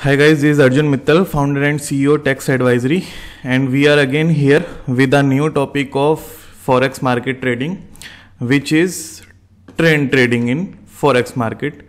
Hi guys, this is Arjun Mittal, founder and CEO Tax Advisory, and we are again here with a new topic of forex market trading, which is trend trading in forex market.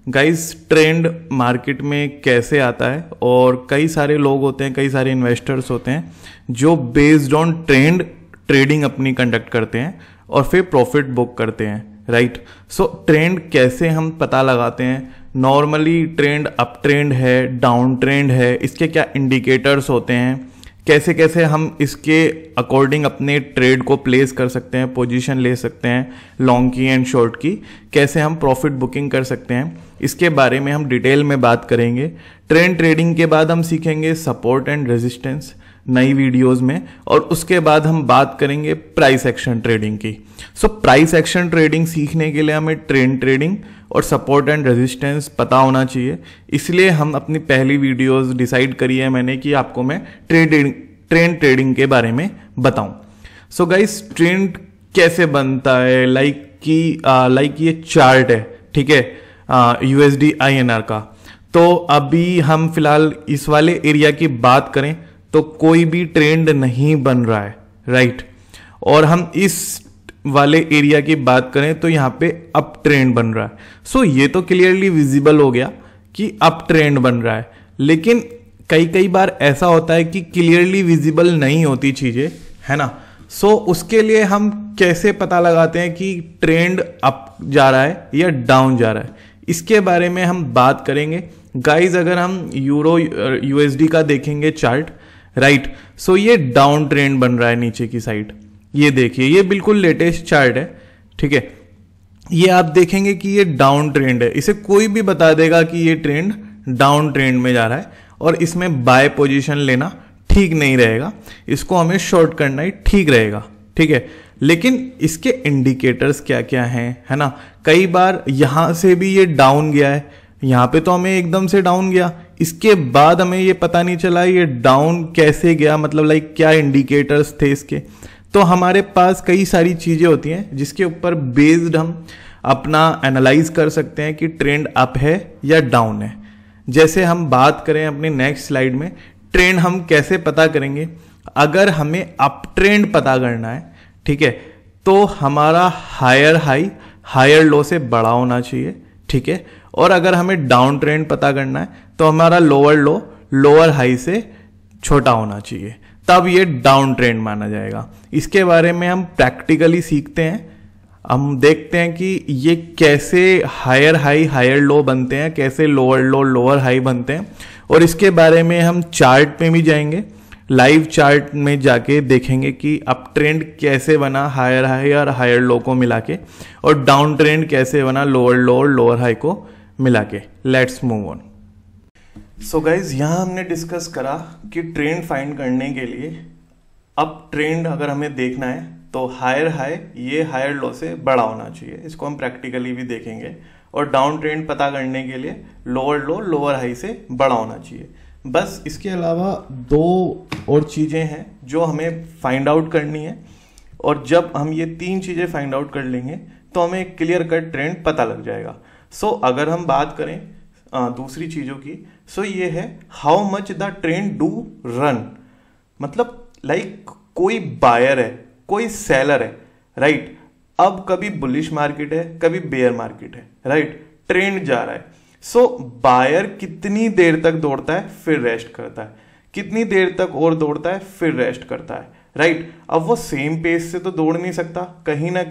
Guys, trend market में कैसे आता है और कई सारे लोग होते हैं, कई सारे इन्वेस्टर्स होते हैं जो बेस्ड ऑन ट्रेंड ट्रेडिंग अपनी कंडक्ट करते हैं और फिर प्रॉफिट बुक करते हैं, राइट। सो ट्रेंड कैसे हम पता लगाते हैं? नॉर्मली ट्रेंड अप ट्रेंड है, डाउन ट्रेंड है, इसके क्या इंडिकेटर्स होते हैं, कैसे कैसे हम इसके अकॉर्डिंग अपने ट्रेड को प्लेस कर सकते हैं, पोजीशन ले सकते हैं लॉन्ग की एंड शॉर्ट की, कैसे हम प्रॉफिट बुकिंग कर सकते हैं, इसके बारे में हम डिटेल में बात करेंगे। ट्रेंड ट्रेडिंग के बाद हम सीखेंगे सपोर्ट एंड रेजिस्टेंस नई वीडियोस में, और उसके बाद हम बात करेंगे प्राइस एक्शन ट्रेडिंग की। सो प्राइस एक्शन ट्रेडिंग सीखने के लिए हमें ट्रेंड ट्रेडिंग और सपोर्ट एंड रेजिस्टेंस पता होना चाहिए। इसलिए हम अपनी पहली वीडियोस डिसाइड करी है मैंने कि आपको मैं ट्रेंड ट्रेडिंग के बारे में बताऊं। सो गाइस, ट्रेंड कैसे बनता है? लाइक ये चार्ट है, ठीक है, USD INR का। तो अभी हम फिलहाल इस वाले एरिया की बात करें तो कोई भी ट्रेंड नहीं बन रहा है, राइट। और हम इस वाले एरिया की बात करें तो यहां पे अप ट्रेंड बन रहा है। सो ये तो क्लियरली विजिबल हो गया कि अप ट्रेंड बन रहा है, लेकिन कई बार ऐसा होता है कि क्लियरली विजिबल नहीं होती चीजें, है ना। सो उसके लिए हम कैसे पता लगाते हैं कि ट्रेंड अप जा रहा है या डाउन जा रहा है, इसके बारे में हम बात करेंगे। गाइज, अगर हम यूरो USD का देखेंगे चार्ट, राइट, सो ये डाउन ट्रेंड बन रहा है नीचे की साइड। ये देखिए, ये बिल्कुल लेटेस्ट चार्ट है, ठीक है। ये आप देखेंगे कि ये डाउन ट्रेंड है, इसे कोई भी बता देगा कि ये ट्रेंड डाउन ट्रेंड में जा रहा है और इसमें बाय पोजीशन लेना ठीक नहीं रहेगा, इसको हमें शॉर्ट करना ही ठीक रहेगा, ठीक है। लेकिन इसके इंडिकेटर्स क्या क्या हैं, है ना। कई बार यहां से भी ये डाउन गया है, यहां पे तो हमें एकदम से डाउन गया, इसके बाद हमें ये पता नहीं चला ये डाउन कैसे गया, मतलब लाइक क्या इंडिकेटर्स थे इसके। तो हमारे पास कई सारी चीजें होती हैं जिसके ऊपर बेस्ड हम अपना एनालाइज कर सकते हैं कि ट्रेंड अप है या डाउन है। जैसे हम बात करें अपने नेक्स्ट स्लाइड में, ट्रेंड हम कैसे पता करेंगे? अगर हमें अप ट्रेंड पता करना है, ठीक है, तो हमारा हायर हाई हायर लो से बड़ा होना चाहिए, ठीक है। और अगर हमें डाउन ट्रेंड पता करना है तो हमारा लोअर लो लोअर हाई से छोटा होना चाहिए, तब ये डाउन ट्रेंड माना जाएगा। इसके बारे में हम प्रैक्टिकली सीखते हैं, हम देखते हैं कि ये कैसे हायर हाई हायर लो बनते हैं, कैसे लोअर लो लोअर हाई बनते हैं, और इसके बारे में हम चार्ट पे भी जाएंगे, लाइव चार्ट में जाके देखेंगे कि अप ट्रेंड कैसे बना हायर हाई और हायर लो को मिला के, और डाउन ट्रेंड कैसे बना लोअर लो और लोअर हाई को मिला के। Let's move on. So guys, यहाँ हमने डिस्कस करा कि ट्रेंड फाइंड करने के लिए अप ट्रेंड अगर हमें देखना है तो हायर हाई ये हायर लो से बड़ा होना चाहिए, इसको हम प्रैक्टिकली भी देखेंगे। और डाउन ट्रेंड पता करने के लिए लोअर लो लोअर हाई से बड़ा होना चाहिए। बस इसके अलावा दो और चीज़ें हैं जो हमें फाइंड आउट करनी है, और जब हम ये तीन चीज़ें फाइंड आउट कर लेंगे तो हमें एक क्लियर कट ट्रेंड पता लग जाएगा। सो अगर हम बात करें दूसरी चीज़ों की, सो ये है how much the trend do run, मतलब लाइक कोई बायर है कोई सेलर है, राइट। अब कभी बुलिश मार्केट है कभी बेयर मार्केट है, राइट, ट्रेंड जा रहा है। सो बायर कितनी देर तक दौड़ता है फिर रेस्ट करता है, कितनी देर तक और दौड़ता है फिर रेस्ट करता है, राइट। अब वो सेम पेस से तो दौड़ नहीं सकता, कहीं ना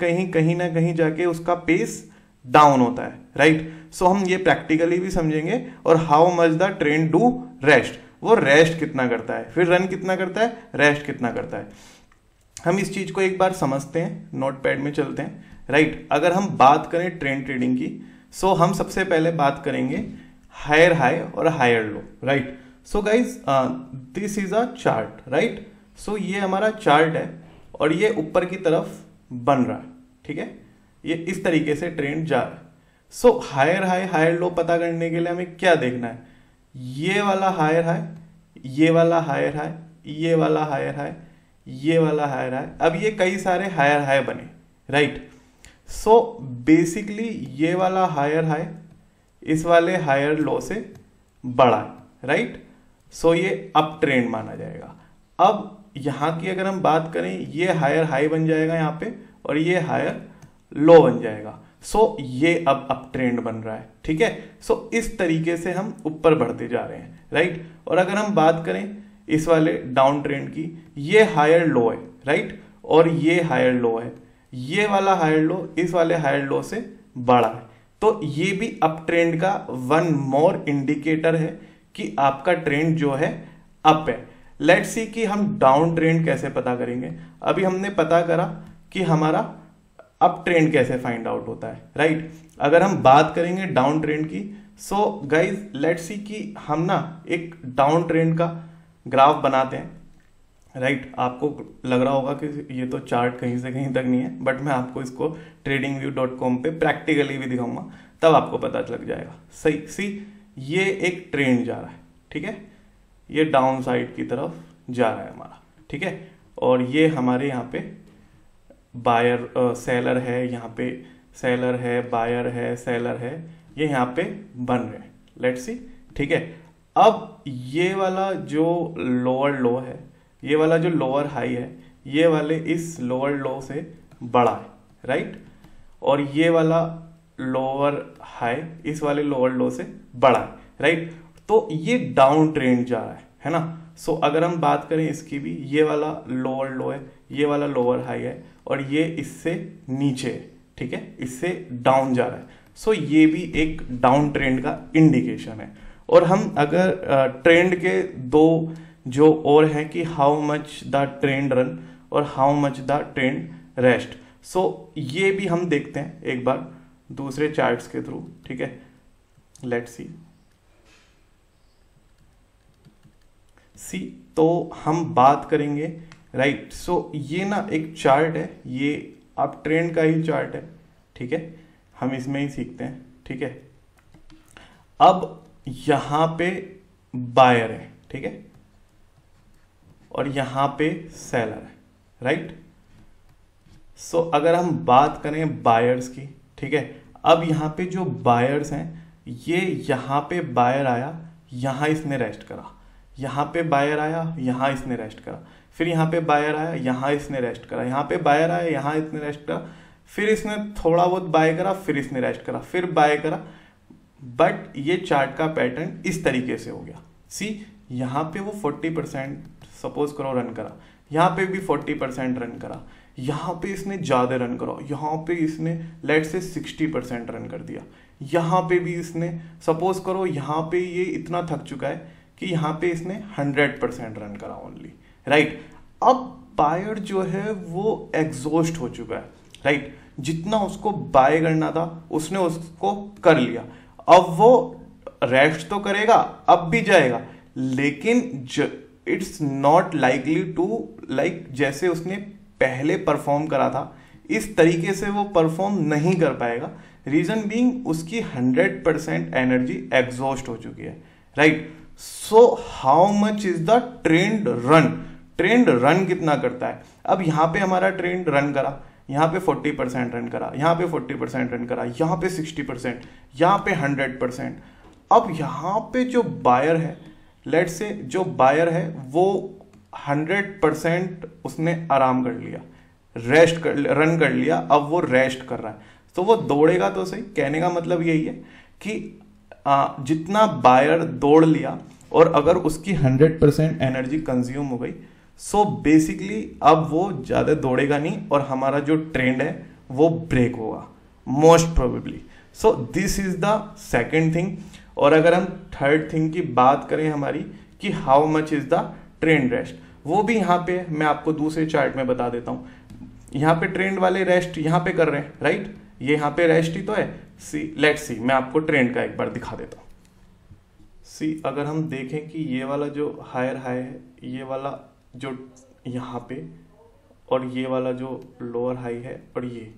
कहीं जाके उसका पेस डाउन होता है, राइट। सो हम ये प्रैक्टिकली भी समझेंगे। और how much the trend do rest, वो रेस्ट कितना करता है, फिर रन कितना करता है, रेस्ट कितना करता है। हम इस चीज को एक बार समझते हैं, नोटपैड में चलते हैं, राइट। अगर हम बात करें ट्रेंड ट्रेडिंग की, सो हम सबसे पहले बात करेंगे हायर हाई और higher low, right. So guys, this is a chart, right. So ये हमारा चार्ट है और ये ऊपर की तरफ बन रहा है, ठीक है, ये इस तरीके से ट्रेंड जा रहा है। So higher high higher low पता करने के लिए हमें क्या देखना है? ये वाला हायर हाई, ये वाला हायर हाई, ये वाला हायर हाई, ये वाला हायर हाई। अब ये कई सारे हायर हाई बने, राइट। सो बेसिकली ये वाला हायर हाई इस वाले हायर लो से बड़ा है, राइट। सो ये अप ट्रेंड माना जाएगा। अब यहाँ की अगर हम बात करें, ये हायर हाई बन जाएगा यहाँ पे और ये हायर लो बन जाएगा। सो ये अब अप ट्रेंड बन रहा है, ठीक है। सो इस तरीके से हम ऊपर बढ़ते जा रहे हैं, राइट। और अगर हम बात करें इस वाले डाउन ट्रेंड की, ये हायर लो है, राइट, और ये हायर लो है, ये वाला हायर लो इस वाले हायर लो से बड़ा है, तो ये भी अप ट्रेंड का वन मोर इंडिकेटर है कि आपका ट्रेंड जो है अप है। लेट्स सी कि हम डाउन ट्रेंड कैसे पता करेंगे। अभी हमने पता करा कि हमारा अप ट्रेंड कैसे फाइंड आउट होता है, राइट। अगर हम बात करेंगे डाउन ट्रेंड की, सो गाइज लेट्स सी कि हम ना एक डाउन ट्रेंड का ग्राफ बनाते हैं, राइट। आपको लग रहा होगा कि ये तो चार्ट कहीं से कहीं तक नहीं है, बट मैं आपको इसको tradingview.com पे प्रैक्टिकली भी दिखाऊंगा, तब आपको पता लग जाएगा। सही, सी ये एक ट्रेंड जा रहा है, ठीक है, ये डाउन साइड की तरफ जा रहा है हमारा, ठीक है। और ये हमारे यहाँ पे बायर सेलर है, यहाँ पे सेलर है, बायर है, सेलर है, ये यहाँ पे बन रहे हैं, लेट्स सी, ठीक है। अब ये वाला जो लोअर लो है, ये वाला जो लोअर हाई है, ये वाले इस लोअर लो से बड़ा है, राइट, और ये वाला लोअर हाई इस वाले लोअर लो से बड़ा है, राइट। तो ये डाउन ट्रेंड जा रहा है ना। सो अगर हम बात करें इसकी भी, ये वाला लोअर लो है, ये वाला लोअर हाई है, और ये इससे नीचे है, ठीक है, इससे डाउन जा रहा है। सो ये भी एक डाउन ट्रेंड का इंडिकेशन है। और हम अगर ट्रेंड के दो जो और है कि how much the trend run और how much the trend rest, so ये भी हम देखते हैं एक बार दूसरे चार्ट्स के थ्रू, ठीक है। लेट्स सी तो हम बात करेंगे, राइट। सो ये ना एक चार्ट है, ये अप ट्रेंड का ही चार्ट है, ठीक है, हम इसमें ही सीखते हैं, ठीक है। अब यहां पे बायर है, ठीक है, और यहां पे सेलर है, राइट। सो अगर हम बात करें बायर्स की, ठीक है, अब यहां पे जो बायर्स हैं, ये यहां पे बायर आया, यहां इसने रेस्ट करा, यहां पे बायर आया, यहां इसने रेस्ट करा, फिर यहां पे बायर आया, यहां इसने रेस्ट करा, यहां पे बायर आया, यहां इसने रेस्ट करा, फिर इसने थोड़ा बहुत बाय करा, फिर इसने रेस्ट करा, फिर बाय करा। बट ये चार्ट का पैटर्न इस तरीके से हो गया। सी यहां पे वो 40% सपोज करो रन करा, यहां पे भी 40% रन करा, यहां पे इसने ज्यादा रन करा, यहां पे इसने लेट से 60% रन कर दिया, यहां पे भी इसने सपोज करो, यहां पे ये इतना थक चुका है कि यहां पे इसने 100% रन करा ओनली, राइट। अब बायर जो है वो एग्जॉस्ट हो चुका है, राइट। जितना उसको बाय करना था उसने उसको कर लिया, अब वो रेस्ट तो करेगा, अब भी जाएगा, लेकिन it's not likely to like जैसे उसने पहले परफॉर्म करा था इस तरीके से वो परफॉर्म नहीं कर पाएगा। रीजन बीइंग उसकी 100% एनर्जी एग्जॉस्ट हो चुकी है, right. So how much is the trend run, trend run कितना करता है। अब यहां पे हमारा ट्रेंड रन करा, यहां पे 40% रन करा, यहां पे 40% रन करा, यहां पे 60%, यहां पे 100%। अब यहां पे जो बायर है, लेट से जो बायर है वो 100% उसने आराम कर लिया, रेस्ट कर रन कर लिया, अब वो रेस्ट कर रहा है, तो वो दौड़ेगा तो सही। कहने का मतलब यही है कि जितना बायर दौड़ लिया और अगर उसकी 100% एनर्जी कंज्यूम हो गई, सो बेसिकली अब वो ज्यादा दौड़ेगा नहीं और हमारा जो ट्रेंड है वो ब्रेक होगा most probably. So this is the second thing. और अगर हम थर्ड थिंग की बात करें हमारी कि how much is the trend rest, वो भी यहाँ पे मैं आपको दूसरे चार्ट में बता देता हूँ। यहाँ पे ट्रेंड वाले रेस्ट यहाँ पे कर रहे हैं, राइट, ये यहाँ पे रेस्ट ही तो है। सी लेट्स सी मैं आपको ट्रेंड का एक बार दिखा देता हूँ। सी अगर हम देखें कि ये वाला जो हायर हाई है, ये वाला जो यहाँ पे, और ये वाला जो लोअर हाई है, और ये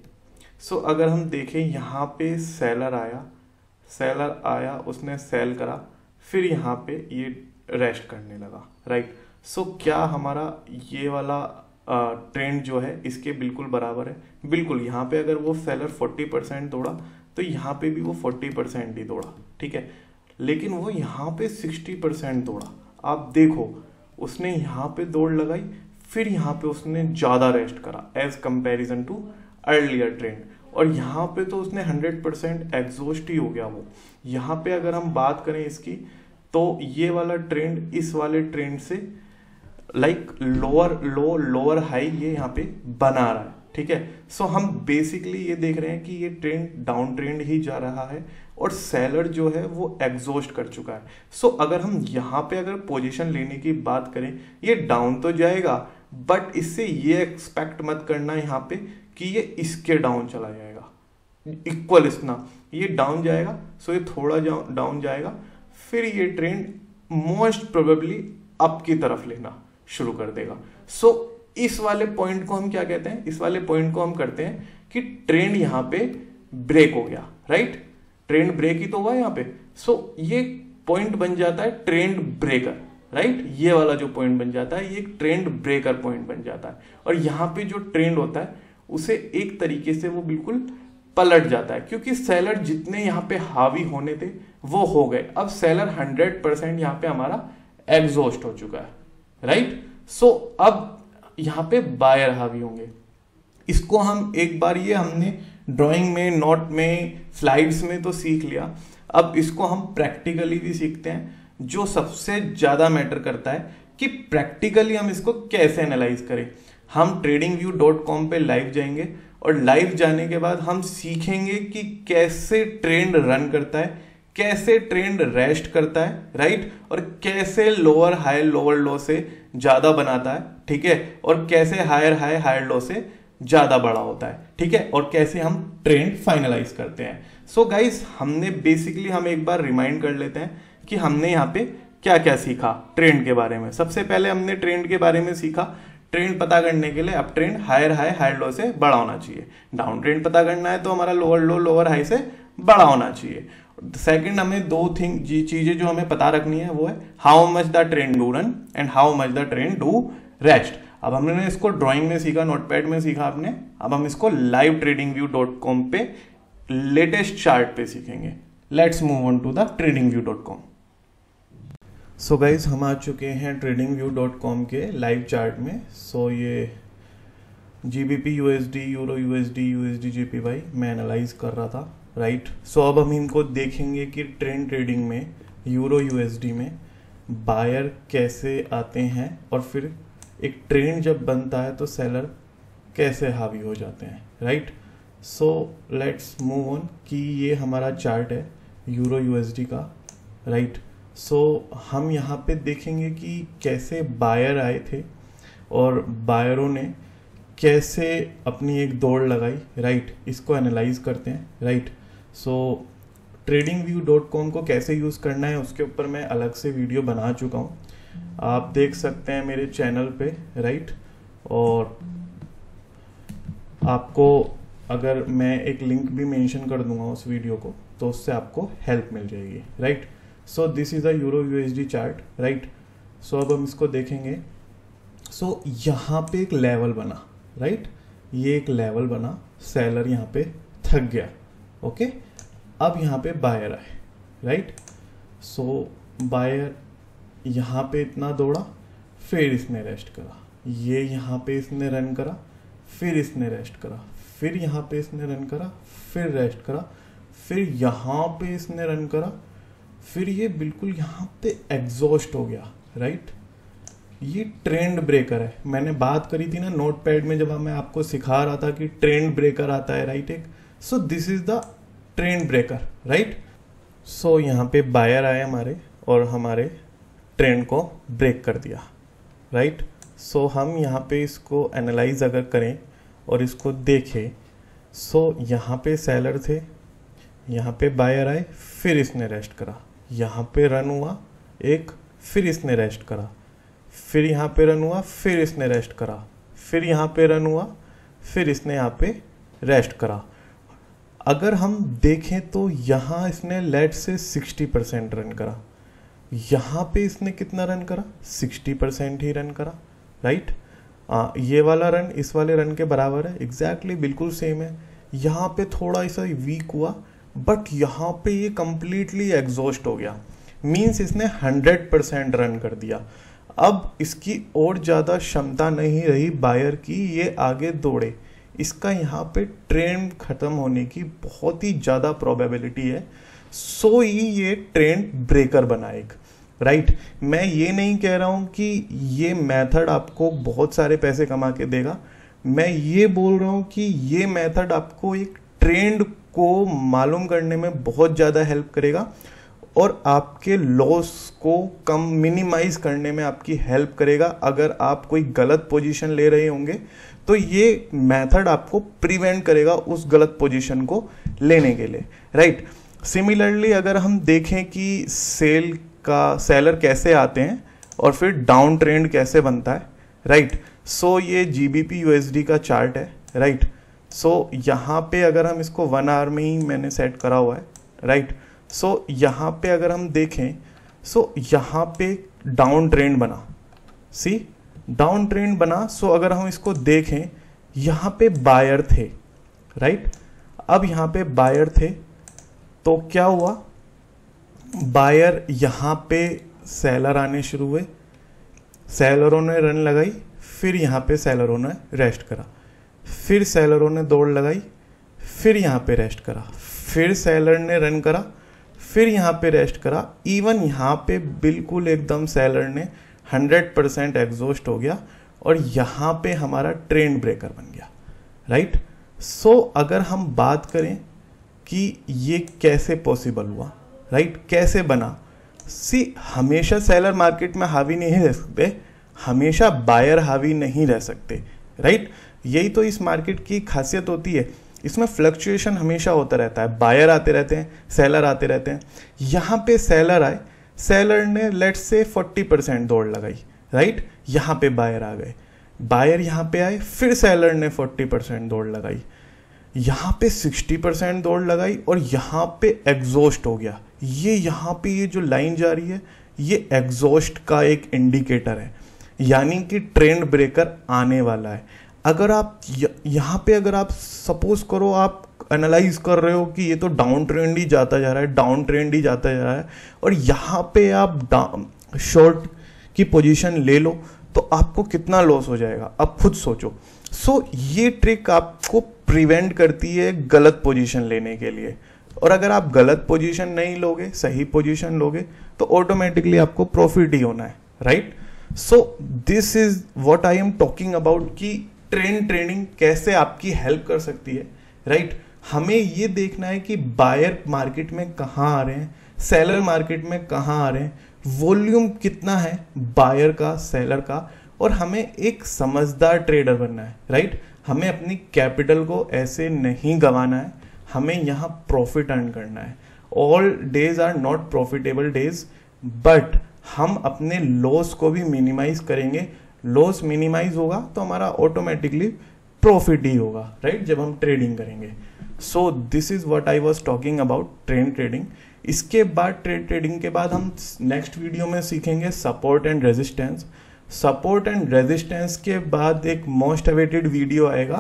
सो अगर हम देखें यहाँ पे सेलर आया, उसने सेल करा, फिर यहाँ पे ये रेस्ट करने लगा, राइट। सो क्या हमारा ये वाला ट्रेंड जो है इसके बिल्कुल बराबर है, बिल्कुल। यहाँ पे अगर वो सेलर 40% दौड़ा तो यहाँ पे भी वो 40% ही दौड़ा, ठीक है। लेकिन वो यहाँ पे 60% दौड़ा। आप देखो उसने यहाँ पे दौड़ लगाई, फिर यहाँ पे उसने ज़्यादा रेस्ट करा as comparison to earlier trend, और यहाँ पे तो उसने 100% एग्जॉस्ट ही हो गया वो। यहाँ पे अगर हम बात करें इसकी, तो ये वाला ट्रेंड इस वाले ट्रेंड से लाइक लोअर लो लोअर हाई ये यहाँ पे बना रहा है, ठीक है। सो हम बेसिकली ये देख रहे हैं कि ये ट्रेंड डाउन ट्रेंड ही जा रहा है और सेलर जो है वो एग्जॉस्ट कर चुका है। सो अगर हम यहाँ पे अगर पोजीशन लेने की बात करें, ये डाउन तो जाएगा, बट इससे ये एक्सपेक्ट मत करना यहाँ पे कि ये इसके डाउन चला जाएगा इक्वल इतना, ये डाउन जाएगा। सो ये थोड़ा डाउन जाएगा, फिर ये ट्रेंड मोस्ट प्रोबेबली अप की तरफ लेना शुरू कर देगा। सो इस वाले पॉइंट को हम क्या कहते हैं, इस वाले पॉइंट को हम करते हैं कि ट्रेंड यहाँ पे ब्रेक हो गया, राइट। ट्रेंड ब्रेक ही तो हुआ यहाँ पे। सो ये पॉइंट बन जाता है ट्रेंड ब्रेकर, राइट। ये वाला जो पॉइंट बन जाता है ये ट्रेंड ब्रेकर पॉइंट बन जाता है, और यहाँ पे जो ट्रेंड होता है उसे एक तरीके से वो बिल्कुल पलट जाता है, क्योंकि सेलर जितने यहाँ पे हावी होने थे वो हो गए। अब सेलर 100% यहाँ पे हमारा एग्जॉस्ट हो चुका है, राइट। सो अब यहाँ पे बायर हावी होंगे। इसको हम एक बार ये हमने ड्राइंग में, नोट में, स्लाइड्स में तो सीख लिया, अब इसको हम प्रैक्टिकली भी सीखते हैं। जो सबसे ज्यादा मैटर करता है कि प्रैक्टिकली हम इसको कैसे एनालाइज करें। हम tradingview.com पे लाइव जाएंगे, और लाइव जाने के बाद हम सीखेंगे कि कैसे ट्रेंड रन करता है, कैसे ट्रेंड रेस्ट करता है, राइट, और कैसे लोअर हाई लोअर लो से ज्यादा बनाता है, ठीक है, और कैसे हायर हाई हायर लो से ज्यादा बड़ा होता है, ठीक है, और कैसे हम ट्रेंड फाइनलाइज करते हैं। सो गाइस, हमने बेसिकली हम एक बार रिमाइंड कर लेते हैं कि हमने यहाँ पे क्या क्या सीखा ट्रेंड के बारे में। सबसे पहले हमने ट्रेंड के बारे में सीखा, ट्रेंड पता करने के लिए up trend higher high higher low से बड़ा होना चाहिए, डाउन ट्रेंड पता करना है तो हमारा लोअर लो लोअर हाई से बड़ा होना चाहिए। सेकंड, हमें दो चीजें जो हमें पता रखनी है वो है how much the trend do run and how much the trend do rest. अब हमने इसको ड्राइंग में सीखा, नोटपैड में सीखा आपने, अब हम इसको लाइव tradingview.com पे लेटेस्ट चार्ट पे सीखेंगे। Let's move on to the tradingview.com। So guys, हम आ चुके हैं tradingview.com के लाइव चार्ट में। सो ये GBP USD, euro USD, USD JPY मैं एनालाइज कर रहा था, राइट। सो अब हम इनको देखेंगे कि ट्रेंड ट्रेडिंग में यूरो USD में बायर कैसे आते हैं, और फिर एक ट्रेंड जब बनता है तो सेलर कैसे हावी हो जाते हैं, right. So let's move on कि ये हमारा चार्ट है यूरो USD का, राइट। सो हम यहाँ पे देखेंगे कि कैसे बायर आए थे और बायरों ने कैसे अपनी एक दौड़ लगाई, राइट। इसको एनालाइज करते हैं, राइट। सो tradingview.com को कैसे यूज़ करना है उसके ऊपर मैं अलग से वीडियो बना चुका हूँ, आप देख सकते हैं मेरे चैनल पे, राइट। और आपको अगर मैं एक लिंक भी मेंशन कर दूंगा उस वीडियो को तो उससे आपको हेल्प मिल जाएगी, right. So this is a euro USD chart, right. So अब हम इसको देखेंगे। सो यहाँ पे एक लेवल बना, राइट, ये एक लेवल बना, सेलर यहाँ पे थक गया, ओके। अब यहाँ पे बायर आए, राइट। सो बायर यहाँ पे इतना दौड़ा, फिर इसने रेस्ट करा, ये यहाँ पे इसने रन करा, फिर इसने रेस्ट करा, फिर यहाँ पे इसने रन करा, फिर रेस्ट करा, फिर यहाँ पे इसने रन करा, फिर ये बिल्कुल यहाँ पे एग्जॉस्ट हो गया, राइट। ये ट्रेंड ब्रेकर है। मैंने बात करी थी ना नोटपैड में जब मैं आपको सिखा रहा था कि ट्रेंड ब्रेकर आता है, राइट, एक। So this is the trend breaker, right. So यहाँ पे बायर आए हमारे और हमारे ट्रेंड को ब्रेक कर दिया, राइट। सो हम यहाँ पे इसको एनालाइज अगर करें और इसको देखें, सो यहाँ पे सेलर थे, यहाँ पे बायर आए, फिर इसने रेस्ट करा, यहाँ पे रन हुआ एक, फिर इसने रेस्ट करा, फिर यहाँ पे रन हुआ, फिर इसने रेस्ट करा, फिर यहाँ पे रन हुआ, फिर इसने यहाँ पे रेस्ट करा। अगर हम देखें तो यहाँ इसने लेट से 60% रन करा, यहाँ पे इसने कितना रन करा, 60% ही रन करा, राइट। ये वाला रन इस वाले रन के बराबर है, एग्जैक्टली बिल्कुल सेम है। यहाँ पे थोड़ा सा वीक हुआ, बट यहाँ पे ये कंप्लीटली एग्जॉस्ट हो गया, मीन्स इसने 100% रन कर दिया। अब इसकी और ज़्यादा क्षमता नहीं रही बायर की ये आगे दौड़े, इसका यहाँ पे ट्रेंड ख़त्म होने की बहुत ही ज़्यादा प्रोबेबिलिटी है। सो ही ये ट्रेंड ब्रेकर बना एक, राइट। मैं ये नहीं कह रहा हूँ कि ये मेथड आपको बहुत सारे पैसे कमा के देगा, मैं ये बोल रहा हूँ कि ये मेथड आपको एक ट्रेंड को मालूम करने में बहुत ज़्यादा हेल्प करेगा और आपके लॉस को कम मिनिमाइज करने में आपकी हेल्प करेगा। अगर आप कोई गलत पोजीशन ले रहे होंगे तो ये मेथड आपको प्रिवेंट करेगा उस गलत पोजीशन को लेने के लिए, राइट। सिमिलरली अगर हम देखें कि सेलर कैसे आते हैं और फिर डाउन ट्रेंड कैसे बनता है, राइट। सो ये GBP USD का चार्ट है, राइट। सो यहाँ पे अगर हम इसको 1 आवर में ही मैंने सेट करा हुआ है, राइट। सो यहाँ पे अगर हम देखें, सो यहाँ पे डाउन ट्रेंड बना, सी डाउन ट्रेंड बना। सो अगर हम इसको देखें, यहाँ पे बायर थे, राइट। अब यहाँ पे बायर थे तो क्या हुआ, बायर यहाँ पे सेलर आने शुरू हुए, सेलरों ने रन लगाई, फिर यहाँ पे सेलरों ने रेस्ट करा, फिर सेलरों ने दौड़ लगाई, फिर यहाँ पे रेस्ट करा, फिर सेलर ने रन करा, फिर यहाँ पे रेस्ट करा। इवन यहाँ पे बिल्कुल एकदम सेलर ने 100% एग्जॉस्ट हो गया और यहाँ पे हमारा ट्रेंड ब्रेकर बन गया, राइट। सो अगर हम बात करें कि ये कैसे पॉसिबल हुआ, राइट, कैसे बना, सी हमेशा सेलर मार्केट में हावी नहीं रह सकते, हमेशा बायर हावी नहीं रह सकते, राइट। यही तो इस मार्केट की खासियत होती है, इसमें फ्लक्चुएशन हमेशा होता रहता है, बायर आते रहते हैं, सेलर आते रहते हैं। यहाँ पे सेलर आए, सेलर ने लेट्स से 40% दौड़ लगाई, राइट। यहाँ पे बायर आ गए, बायर यहाँ पे आए, फिर सेलर ने 40% दौड़ लगाई, यहाँ पे 60% दौड़ लगाई और यहाँ पे एग्जॉस्ट हो गया। ये यहाँ पे ये जो लाइन जा रही है ये एग्जॉस्ट का एक इंडिकेटर है, यानी कि ट्रेंड ब्रेकर आने वाला है। अगर आप यहाँ पे अगर आप सपोज करो आप एनालाइज कर रहे हो कि ये तो डाउन ट्रेंड ही जाता जा रहा है, डाउन ट्रेंड ही जाता जा रहा है, और यहाँ पे आप शॉर्ट की पोजीशन ले लो तो आपको कितना लॉस हो जाएगा, आप खुद सोचो। सो ये ट्रिक आपको प्रिवेंट करती है गलत पोजीशन लेने के लिए, और अगर आप गलत पोजीशन नहीं लोगे, सही पोजीशन लोगे तो ऑटोमेटिकली आपको प्रॉफिट ही होना है, right. So this is what I am talking about कि ट्रेंड ट्रेडिंग कैसे आपकी हेल्प कर सकती है, राइट। हमें ये देखना है कि बायर मार्केट में कहाँ आ रहे हैं, सेलर मार्केट में कहाँ आ रहे हैं, वॉल्यूम कितना है बायर का, सेलर का, और हमें एक समझदार ट्रेडर बनना है, राइट। हमें अपनी कैपिटल को ऐसे नहीं गंवाना है, हमें यहाँ प्रॉफिट अर्न करना है। All days are not profitable days, but हम अपने लॉस को भी मिनिमाइज करेंगे। लॉस मिनिमाइज होगा तो हमारा ऑटोमेटिकली प्रॉफिट ही होगा, राइट, जब हम ट्रेडिंग करेंगे। सो this is what I was talking about trend trading. इसके बाद ट्रेडिंग के बाद हम नेक्स्ट वीडियो में सीखेंगे support and resistance. Support and resistance के बाद एक मोस्ट अवेटेड वीडियो आएगा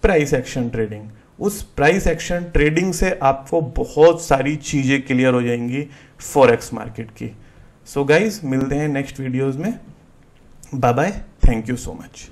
प्राइस एक्शन ट्रेडिंग। उस प्राइस एक्शन ट्रेडिंग से आपको बहुत सारी चीजें क्लियर हो जाएंगी फॉरेक्स मार्केट की। सो गाइज मिलते हैं नेक्स्ट वीडियोज में, bye bye, thank you so much.